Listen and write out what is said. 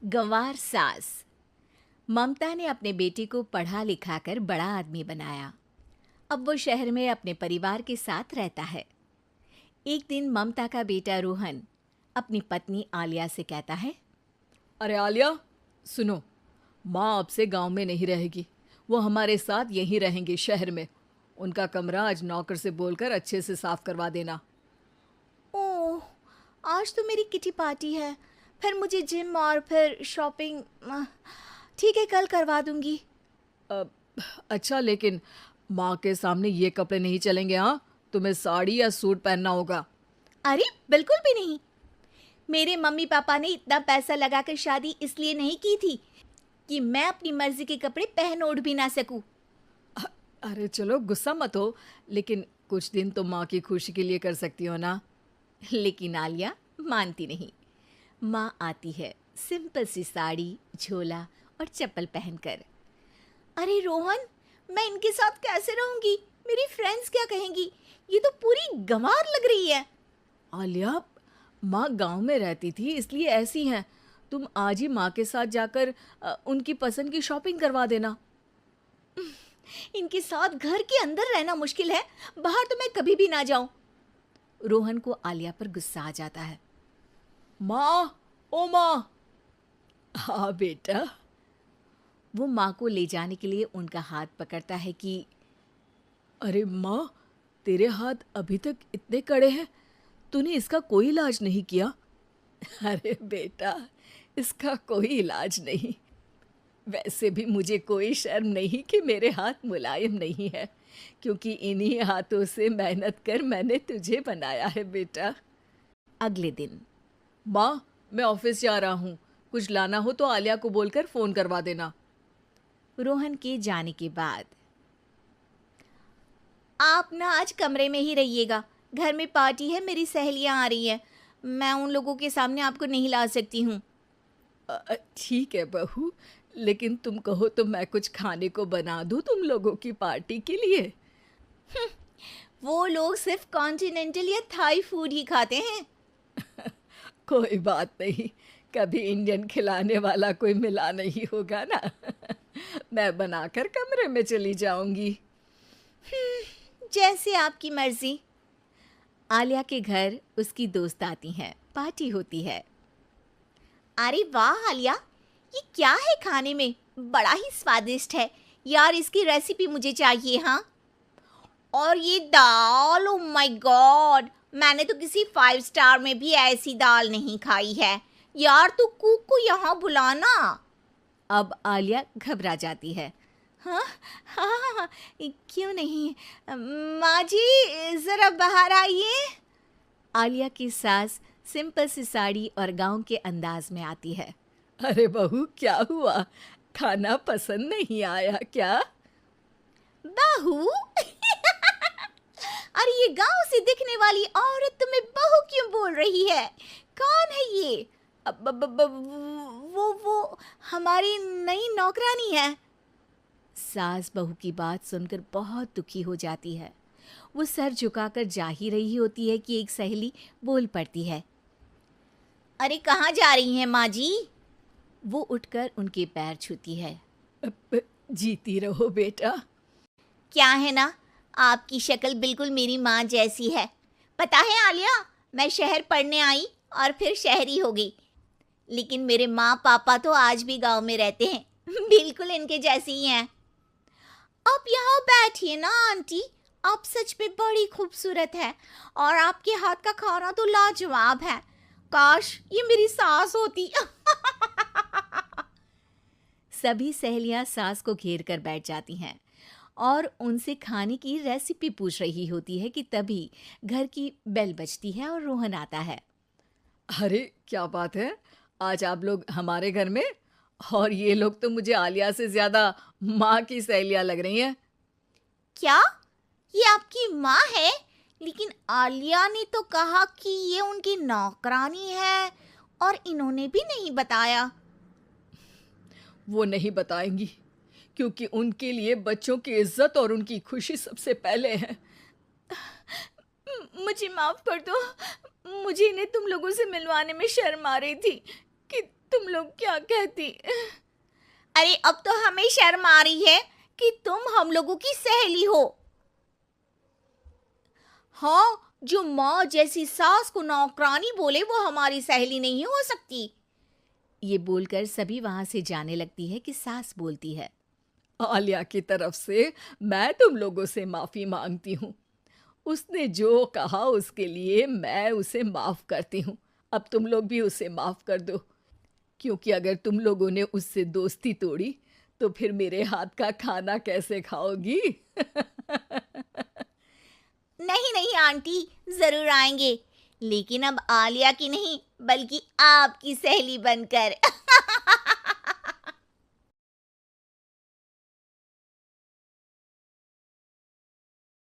गंवार सास। ममता ने अपने बेटे को पढ़ा लिखाकर बड़ा आदमी बनाया। अब वो शहर में अपने परिवार के साथ रहता है। एक दिन ममता का बेटा रोहन अपनी पत्नी आलिया से कहता है, अरे आलिया, सुनो, माँ अब से गांव में नहीं रहेगी। वो हमारे साथ यहीं रहेंगे शहर में। उनका कमरा आज नौकर से बोलकर अच्छे से साफ करवा देना। ओह, आज तो मेरी किटी पार्टी है, फिर मुझे जिम और फिर शॉपिंग। ठीक है, कल करवा दूंगी। अ, अच्छा, लेकिन माँ के सामने ये कपड़े नहीं चलेंगे। हाँ, तुम्हें साड़ी या सूट पहनना होगा। अरे बिल्कुल भी नहीं। मेरे मम्मी पापा ने इतना पैसा लगाकर शादी इसलिए नहीं की थी कि मैं अपनी मर्जी के कपड़े पहन ओढ़ भी ना सकूं। अरे चलो, गुस्सा मत हो, लेकिन कुछ दिन तो माँ की खुशी के लिए कर सकती हो ना। लेकिन आलिया मानती नहीं। माँ आती है सिंपल सी साड़ी, झोला और चप्पल पहनकर। अरे रोहन, मैं इनके साथ कैसे रहूंगी? मेरी फ्रेंड्स क्या कहेंगी? ये तो पूरी गंवार लग रही है। आलिया, माँ गांव में रहती थी इसलिए ऐसी हैं। तुम आज ही माँ के साथ जाकर उनकी पसंद की शॉपिंग करवा देना। इनके साथ घर के अंदर रहना मुश्किल है, बाहर तो मैं कभी भी ना जाऊं। रोहन को आलिया पर गुस्सा आ जाता है। माँ, ओ माँ। हाँ बेटा। वो माँ को ले जाने के लिए उनका हाथ पकड़ता है कि अरे माँ, तेरे हाथ अभी तक इतने कड़े हैं, तूने इसका कोई इलाज नहीं किया? अरे बेटा, इसका कोई इलाज नहीं। वैसे भी मुझे कोई शर्म नहीं कि मेरे हाथ मुलायम नहीं है, क्योंकि इन्हीं हाथों से मेहनत कर मैंने तुझे बनाया है बेटा। अगले दिन। माँ, मैं ऑफिस जा रहा हूँ। कुछ लाना हो तो आलिया को बोलकर फ़ोन करवा देना। रोहन के जाने के बाद, आप ना आज कमरे में ही रहिएगा, घर में पार्टी है, मेरी सहेलियां आ रही हैं, मैं उन लोगों के सामने आपको नहीं ला सकती हूँ। ठीक है बहू, लेकिन तुम कहो तो मैं कुछ खाने को बना दूँ तुम लोगों की पार्टी के लिए। वो लोग सिर्फ कॉन्टिनेंटल या थाई फूड ही खाते हैं। कोई बात नहीं, कभी इंडियन खिलाने वाला कोई मिला नहीं होगा ना। मैं बनाकर कमरे में चली जाऊंगी। जैसे आपकी मर्जी। आलिया के घर उसकी दोस्त आती हैं, पार्टी होती है। अरे वाह आलिया, ये क्या है खाने में? बड़ा ही स्वादिष्ट है यार, इसकी रेसिपी मुझे चाहिए। हाँ, और ये दाल, ओ माय गॉड, मैंने तो किसी 5 स्टार में भी ऐसी दाल नहीं खाई है यार। तू कुक को यहाँ बुलाना। अब आलिया घबरा जाती है। हाँ हाँ हाँ हाँ, क्यों नहीं। माँ जी ज़रा बाहर आइए। आलिया की सास सिंपल सी साड़ी और गांव के अंदाज में आती है। अरे बहू, क्या हुआ? खाना पसंद नहीं आया क्या? बहू? अरे ये गांव से दिखने वाली औरत तुम्हें बहू क्यों बोल रही है? कौन है ये? वो हमारी नई नौकरानी है। सास बहू की बात सुनकर बहुत दुखी हो जाती है। वो सर झुकाकर जा ही रही होती है कि एक सहेली बोल पड़ती है। अरे कहाँ जा रही हैं माँ जी? वो उठकर उनके पैर छूती है। जीती रहो बेटा। क्या है ना, आपकी शक्ल बिल्कुल मेरी माँ जैसी है। पता है आलिया, मैं शहर पढ़ने आई और फिर शहरी हो गई, लेकिन मेरे माँ पापा तो आज भी गांव में रहते हैं, बिल्कुल इनके जैसे ही हैं। आप यहाँ बैठिए ना आंटी, आप सच में बड़ी खूबसूरत है और आपके हाथ का खाना तो लाजवाब है। काश ये मेरी सास होती। सभी सहेलियां सास को घेर कर बैठ जाती हैं और उनसे खाने की रेसिपी पूछ रही होती है कि तभी घर की बेल बजती है और रोहन आता है। अरे क्या बात है, आज आप लोग हमारे घर में? और ये लोग तो मुझे आलिया से ज्यादा माँ की सहेलियाँ लग रही हैं। क्या ये आपकी माँ है? लेकिन आलिया ने तो कहा कि ये उनकी नौकरानी है और इन्होंने भी नहीं बताया। वो नहीं बताएंगी, क्योंकि उनके लिए बच्चों की इज्जत और उनकी खुशी सबसे पहले है। मुझे माफ कर दो, मुझे इन्हें तुम लोगों से मिलवाने में शर्म आ रही थी कि तुम लोग क्या कहती? अरे अब तो हमें शर्म आ रही है कि तुम हम लोगों की सहेली हो। हाँ, जो माँ जैसी सास को नौकरानी बोले वो हमारी सहेली नहीं हो सकती। ये बोलकर सभी वहां से जाने लगती है कि सास बोलती है, आलिया की तरफ से मैं तुम लोगों से माफ़ी मांगती हूँ। उसने जो कहा उसके लिए मैं उसे माफ़ करती हूँ। अब तुम लोग भी उसे माफ़ कर दो, क्योंकि अगर तुम लोगों ने उससे दोस्ती तोड़ी तो फिर मेरे हाथ का खाना कैसे खाओगी? नहीं नहीं आंटी, जरूर आएंगे, लेकिन अब आलिया की नहीं बल्कि आपकी सहेली बनकर।